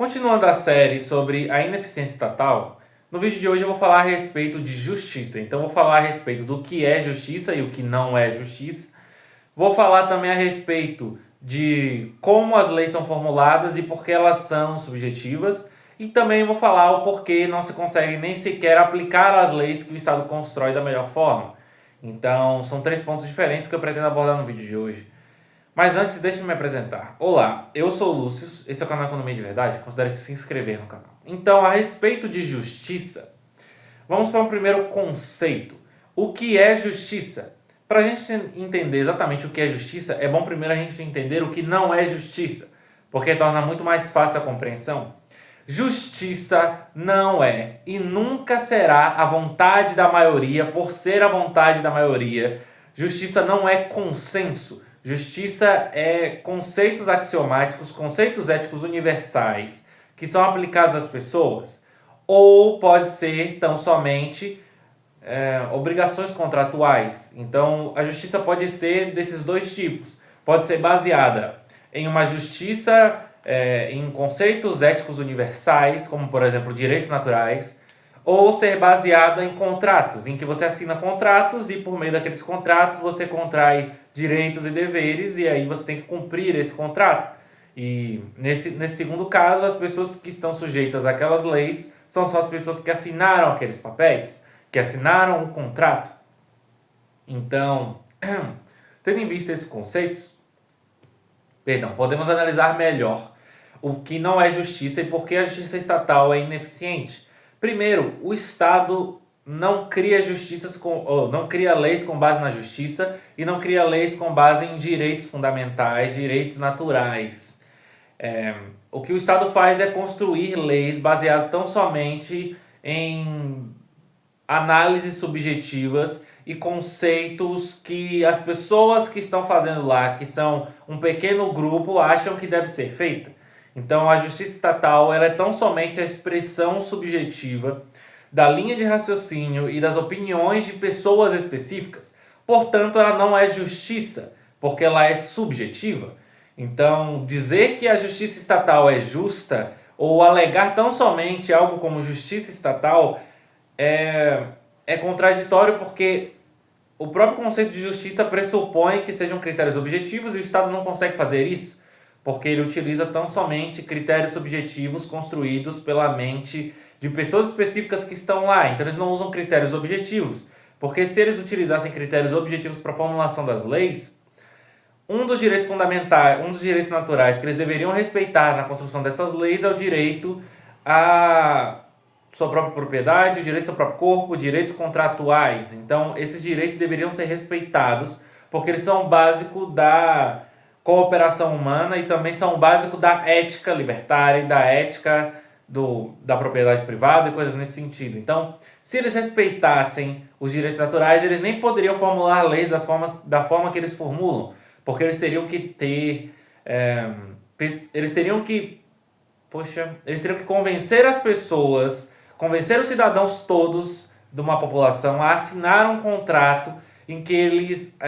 Continuando a série sobre a ineficiência estatal, no vídeo de hoje eu vou falar a respeito de justiça. Então, eu vou falar a respeito do que é justiça e o que não é justiça. Vou falar também a respeito de como as leis são formuladas e por que elas são subjetivas. E também vou falar o porquê não se consegue nem sequer aplicar as leis que o Estado constrói da melhor forma. Então, são 3 pontos diferentes que eu pretendo abordar no vídeo de hoje. Mas antes, deixe eu me apresentar. Olá, eu sou o Lúcio, esse é o canal Economia de Verdade, considere se inscrever no canal. Então, a respeito de justiça, vamos para o primeiro conceito. O que é justiça? Para a gente entender exatamente o que é justiça, é bom primeiro a gente entender o que não é justiça, porque torna muito mais fácil a compreensão. Justiça não é e nunca será a vontade da maioria por ser a vontade da maioria. Justiça não é consenso. Justiça é conceitos axiomáticos, conceitos éticos universais que são aplicados às pessoas, ou pode ser tão somente obrigações contratuais. Então, a justiça pode ser desses dois tipos. Pode ser baseada em uma justiça em conceitos éticos universais, como, por exemplo, direitos naturais, ou ser baseada em contratos, em que você assina contratos e, por meio daqueles contratos, você contrai direitos e deveres e aí você tem que cumprir esse contrato. E nesse segundo caso, as pessoas que estão sujeitas àquelas leis são só as pessoas que assinaram aqueles papéis, que assinaram o contrato. Então, tendo em vista esses conceitos, podemos analisar melhor o que não é justiça e por que a justiça estatal é ineficiente. Primeiro, o Estado não cria não cria leis com base na justiça e não cria leis com base em direitos fundamentais, direitos naturais. O que o Estado faz é construir leis baseadas tão somente em análises subjetivas e conceitos que as pessoas que estão fazendo lá, que são um pequeno grupo, acham que deve ser feita. Então, a justiça estatal ela é tão somente a expressão subjetiva da linha de raciocínio e das opiniões de pessoas específicas. Portanto, ela não é justiça, porque ela é subjetiva. Então, dizer que a justiça estatal é justa ou alegar tão somente algo como justiça estatal é contraditório, porque o próprio conceito de justiça pressupõe que sejam critérios objetivos e o Estado não consegue fazer isso, porque ele utiliza tão somente critérios subjetivos construídos pela mente de pessoas específicas que estão lá. Então eles não usam critérios objetivos, porque se eles utilizassem critérios objetivos para a formulação das leis, um dos direitos fundamentais, um dos direitos naturais que eles deveriam respeitar na construção dessas leis é o direito à sua própria propriedade, o direito ao seu próprio corpo, direitos contratuais. Então esses direitos deveriam ser respeitados, porque eles são básicos da cooperação humana e também são básicos da ética libertária e da ética da propriedade privada e coisas nesse sentido. Então, se eles respeitassem os direitos naturais, eles nem poderiam formular leis da forma que eles formulam, porque eles teriam que ter... eles teriam que convencer as pessoas, convencer os cidadãos todos de uma população a assinar um contrato em que eles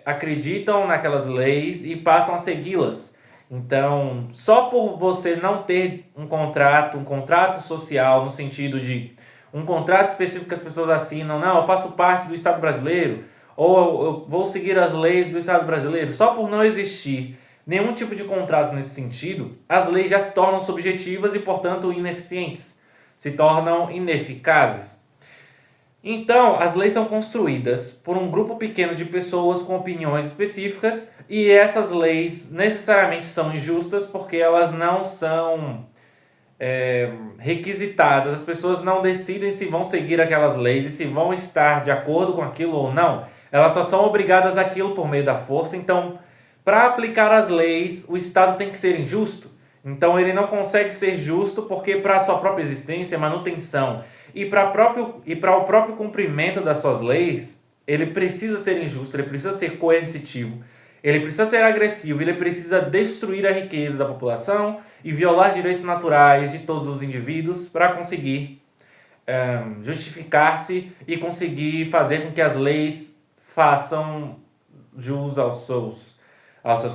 acreditam naquelas leis e passam a segui-las. Então, só por você não ter um contrato social, no sentido de um contrato específico que as pessoas assinam, não, eu faço parte do Estado brasileiro, ou eu vou seguir as leis do Estado brasileiro, só por não existir nenhum tipo de contrato nesse sentido, as leis já se tornam subjetivas e, portanto, ineficientes, se tornam ineficazes. Então, as leis são construídas por um grupo pequeno de pessoas com opiniões específicas e essas leis necessariamente são injustas porque elas não são requisitadas. As pessoas não decidem se vão seguir aquelas leis e se vão estar de acordo com aquilo ou não. Elas só são obrigadas àquilo por meio da força. Então, para aplicar as leis, o Estado tem que ser injusto. Então, ele não consegue ser justo porque para a sua própria existência, manutenção e para o próprio cumprimento das suas leis, ele precisa ser injusto, ele precisa ser coercitivo, ele precisa ser agressivo, ele precisa destruir a riqueza da população e violar direitos naturais de todos os indivíduos para conseguir justificar-se e conseguir fazer com que as leis façam jus aos seus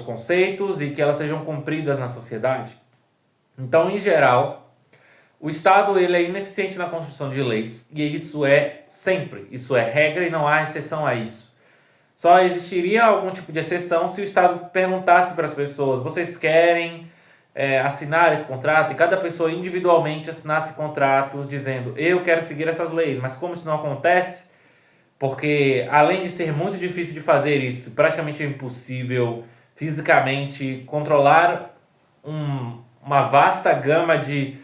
conceitos e que elas sejam cumpridas na sociedade. Então, em geral, o Estado ele é ineficiente na construção de leis, e isso é sempre, isso é regra e não há exceção a isso. Só existiria algum tipo de exceção se o Estado perguntasse para as pessoas: vocês querem assinar esse contrato? E cada pessoa individualmente assinasse contratos dizendo: eu quero seguir essas leis. Mas como isso não acontece, porque além de ser muito difícil de fazer isso, praticamente é impossível fisicamente controlar uma vasta gama de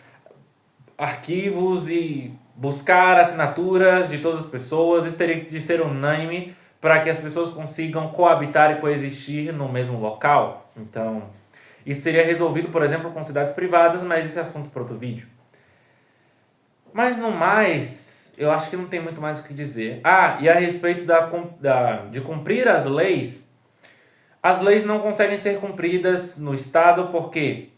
arquivos e buscar assinaturas de todas as pessoas, isso teria de ser unânime para que as pessoas consigam coabitar e coexistir no mesmo local. Então, isso seria resolvido, por exemplo, com cidades privadas, mas esse é assunto para outro vídeo. Mas no mais, eu acho que não tem muito mais o que dizer. E a respeito de cumprir as leis não conseguem ser cumpridas no Estado porque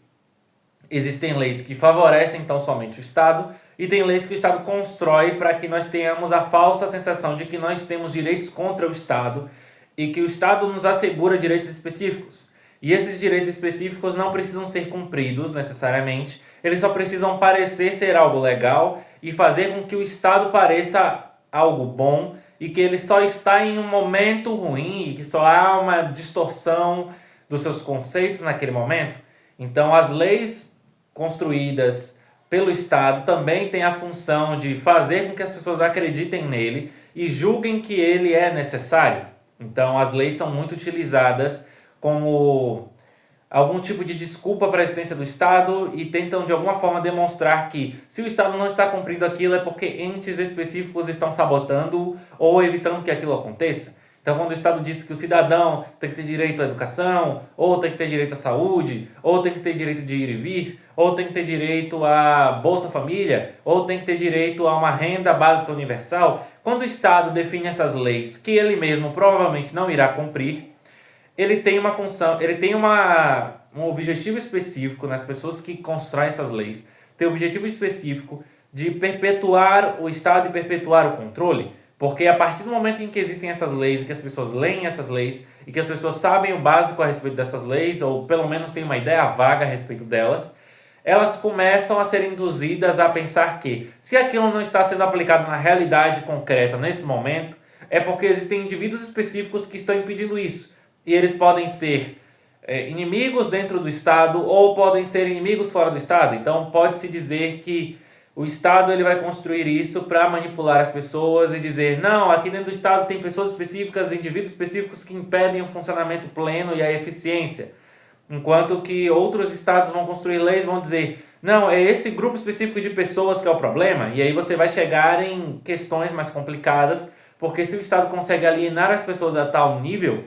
existem leis que favorecem então somente o Estado e tem leis que o Estado constrói para que nós tenhamos a falsa sensação de que nós temos direitos contra o Estado e que o Estado nos assegura direitos específicos. E esses direitos específicos não precisam ser cumpridos necessariamente, eles só precisam parecer ser algo legal e fazer com que o Estado pareça algo bom e que ele só está em um momento ruim e que só há uma distorção dos seus conceitos naquele momento. Então, as leis construídas pelo Estado também têm a função de fazer com que as pessoas acreditem nele e julguem que ele é necessário. Então, as leis são muito utilizadas como algum tipo de desculpa para a existência do Estado e tentam de alguma forma demonstrar que se o Estado não está cumprindo aquilo é porque entes específicos estão sabotando ou evitando que aquilo aconteça. Então, quando o Estado diz que o cidadão tem que ter direito à educação, ou tem que ter direito à saúde, ou tem que ter direito de ir e vir, ou tem que ter direito à Bolsa Família, ou tem que ter direito a uma renda básica universal, quando o Estado define essas leis que ele mesmo provavelmente não irá cumprir, ele tem uma função, ele tem um objetivo específico nas pessoas que constroem essas leis, tem o objetivo específico de perpetuar o Estado e perpetuar o controle. Porque a partir do momento em que existem essas leis, e que as pessoas leem essas leis, e que as pessoas sabem o básico a respeito dessas leis, ou pelo menos têm uma ideia vaga a respeito delas, elas começam a ser induzidas a pensar que, se aquilo não está sendo aplicado na realidade concreta nesse momento, é porque existem indivíduos específicos que estão impedindo isso. E eles podem ser inimigos dentro do Estado, ou podem ser inimigos fora do Estado. Então pode-se dizer que o Estado ele vai construir isso para manipular as pessoas e dizer: não, aqui dentro do Estado tem pessoas específicas, indivíduos específicos que impedem o funcionamento pleno e a eficiência. Enquanto que outros estados vão construir leis, vão dizer: não, é esse grupo específico de pessoas que é o problema. E aí você vai chegar em questões mais complicadas, porque se o Estado consegue alienar as pessoas a tal nível,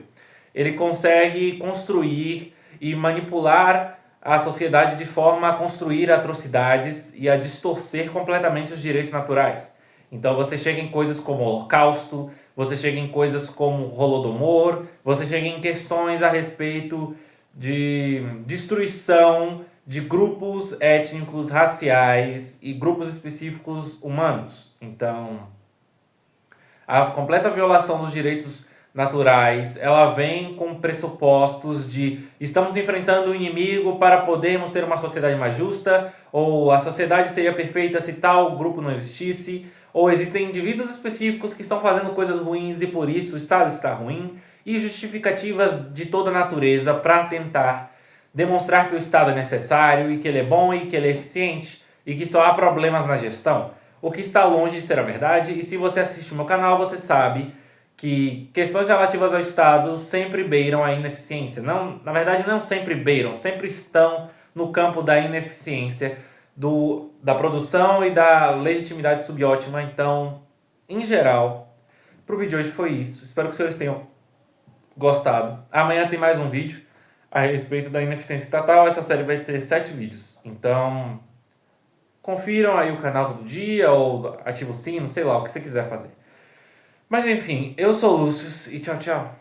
ele consegue construir e manipular a sociedade de forma a construir atrocidades e a distorcer completamente os direitos naturais. Então você chega em coisas como o Holocausto, você chega em coisas como o Holodomor, você chega em questões a respeito de destruição de grupos étnicos, raciais e grupos específicos humanos. Então, a completa violação dos direitos naturais, ela vem com pressupostos de estamos enfrentando um inimigo para podermos ter uma sociedade mais justa, ou a sociedade seria perfeita se tal grupo não existisse, ou existem indivíduos específicos que estão fazendo coisas ruins e por isso o Estado está ruim, e justificativas de toda natureza para tentar demonstrar que o Estado é necessário e que ele é bom e que ele é eficiente e que só há problemas na gestão, o que está longe de ser a verdade. E se você assiste o meu canal, você sabe que questões relativas ao Estado sempre beiram a ineficiência. Não, na verdade, não sempre beiram, sempre estão no campo da ineficiência, da produção e da legitimidade subótima. Então, em geral, para o vídeo de hoje foi isso. Espero que os senhores tenham gostado. Amanhã tem mais um vídeo a respeito da ineficiência estatal. Essa série vai ter 7 vídeos. Então, confiram aí o canal todo dia ou ativa o sino, sei lá, o que você quiser fazer. Mas enfim, eu sou o Lúcio e tchau, tchau.